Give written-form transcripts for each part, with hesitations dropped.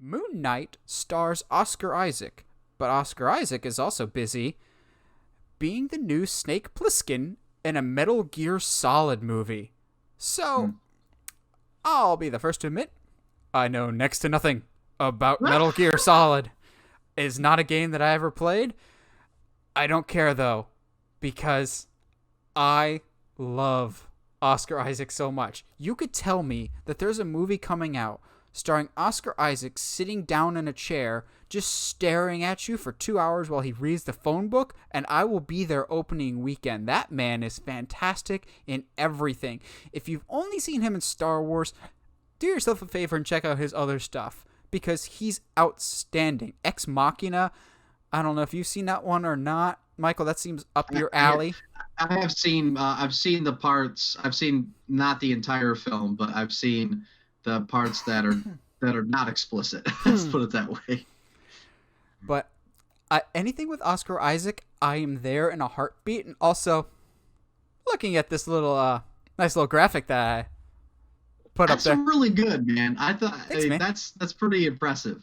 Moon Knight stars Oscar Isaac, but Oscar Isaac is also busy being the new Snake Plissken in a Metal Gear Solid movie. So, I'll be the first to admit, I know next to nothing about Metal Gear Solid. It is not a game that I ever played. I don't care though, because I love Oscar Isaac so much. You could tell me that there's a movie coming out starring Oscar Isaac sitting down in a chair just staring at you for 2 hours while he reads the phone book, and I will be there opening weekend. That man is fantastic in everything. If you've only seen him in Star Wars, do yourself a favor and check out his other stuff, because he's outstanding. Ex Machina, I don't know if you've seen that one or not. Michael, that seems up your alley. I have seen. I've seen the parts. I've seen not the entire film, but I've seen the parts that are not explicit. Let's put it that way. But anything with Oscar Isaac, I am there in a heartbeat. And also, looking at this little nice little graphic that I put up there, that's really good, man. I thought Thanks, man. That's pretty impressive.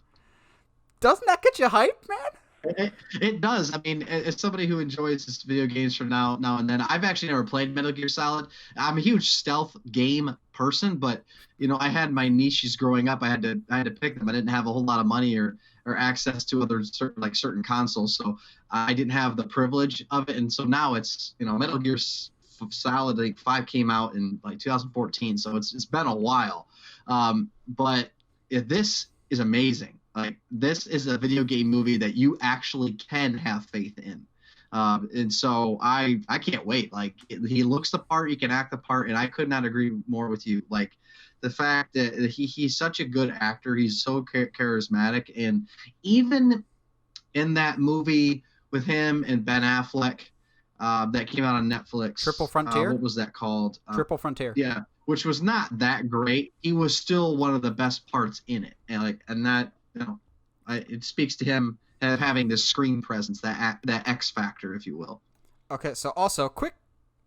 Doesn't that get you hyped, man? It does. I mean, as somebody who enjoys this video games from now and then, I've actually never played Metal Gear Solid. I'm a huge stealth game person, but I had my niches growing up. I had to pick them. I didn't have a whole lot of money or access to other certain consoles, so I didn't have the privilege of it. And so now it's Metal Gear Solid, I think 5 came out in like 2014, so it's been a while. But this is amazing. Like, this is a video game movie that you actually can have faith in. And so I can't wait. Like, he looks the part, he can act the part, and I could not agree more with you. Like, the fact that he's such a good actor, he's so charismatic, and even in that movie with him and Ben Affleck that came out on Netflix, Triple Frontier. What was that called? Triple Frontier. Yeah, which was not that great. He was still one of the best parts in it, and that it speaks to him having this screen presence, that X factor, if you will. Okay, so also, quick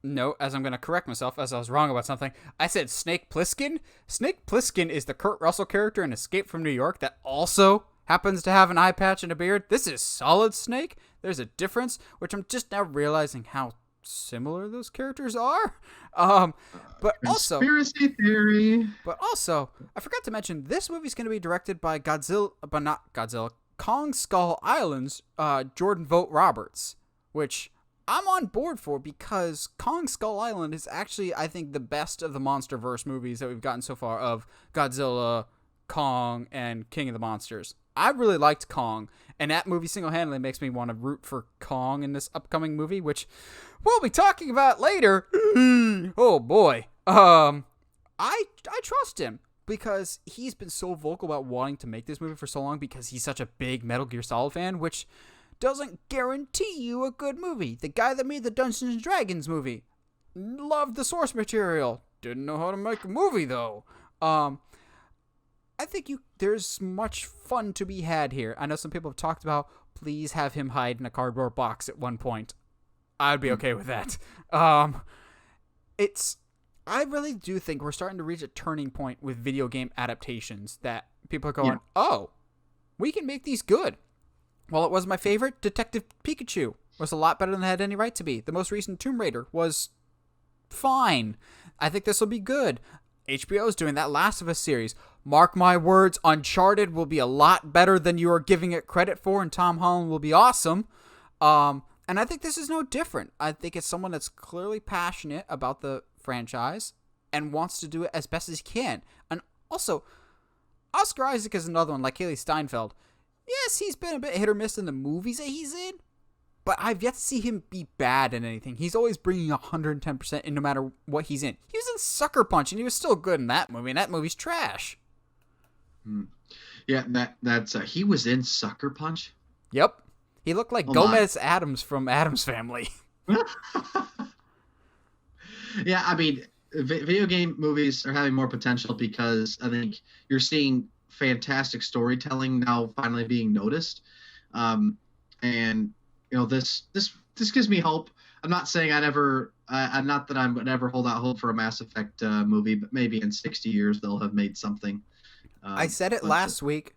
note, as I'm going to correct myself, as I was wrong about something. I said Snake Plissken. Snake Plissken is the Kurt Russell character in Escape from New York that also happens to have an eye patch and a beard. This is Solid Snake. There's a difference, which I'm just now realizing how similar those characters are. But also, conspiracy theory. But also, I forgot to mention, this movie's going to be directed by Kong Skull Island's Jordan Vogt Roberts, which I'm on board for, because Kong Skull Island is actually, I think, the best of the MonsterVerse movies that we've gotten so far, of Godzilla, Kong, and King of the Monsters. I really liked Kong, and that movie single-handedly makes me want to root for Kong in this upcoming movie, which we'll be talking about later. Oh boy. I trust him, because he's been so vocal about wanting to make this movie for so long, because he's such a big Metal Gear Solid fan, which doesn't guarantee you a good movie. The guy that made the Dungeons & Dragons movie loved the source material. Didn't know how to make a movie, though. I think there's much fun to be had here. I know some people have talked about, please have him hide in a cardboard box at one point. I'd be okay with that. I really do think we're starting to reach a turning point with video game adaptations, that people are going, oh, we can make these good. While it was my favorite, Detective Pikachu was a lot better than it had any right to be. The most recent Tomb Raider was fine. I think this will be good. HBO is doing that Last of Us series. Mark my words, Uncharted will be a lot better than you are giving it credit for, and Tom Holland will be awesome. And I think this is no different. I think it's someone that's clearly passionate about the franchise and wants to do it as best as he can. And also, Oscar Isaac is another one, like Haley Steinfeld. Yes, he's been a bit hit or miss in the movies that he's in, but I've yet to see him be bad in anything. He's always bringing 110% in no matter what he's in. He was in Sucker Punch, and he was still good in that movie, and that movie's trash. Yeah, that's he was in Sucker Punch? Yep. He looked like Gomez Addams from Addams Family. Yeah, I mean, video game movies are having more potential because I think you're seeing fantastic storytelling now finally being noticed, and this gives me hope. I'm not saying I'm not that I would ever hold out hope for a Mass Effect movie, but maybe in 60 years they'll have made something. I said it last week.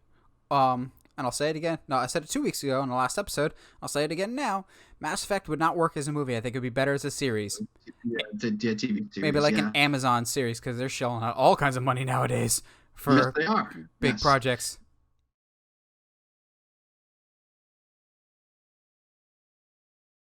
And I'll say it again. No, I said it 2 weeks ago in the last episode. I'll say it again now. Mass Effect would not work as a movie. I think it would be better as a series. Yeah, it's a TV series. Maybe like an Amazon series, because they're shelling out all kinds of money nowadays for Yes, they are. big Yes. projects.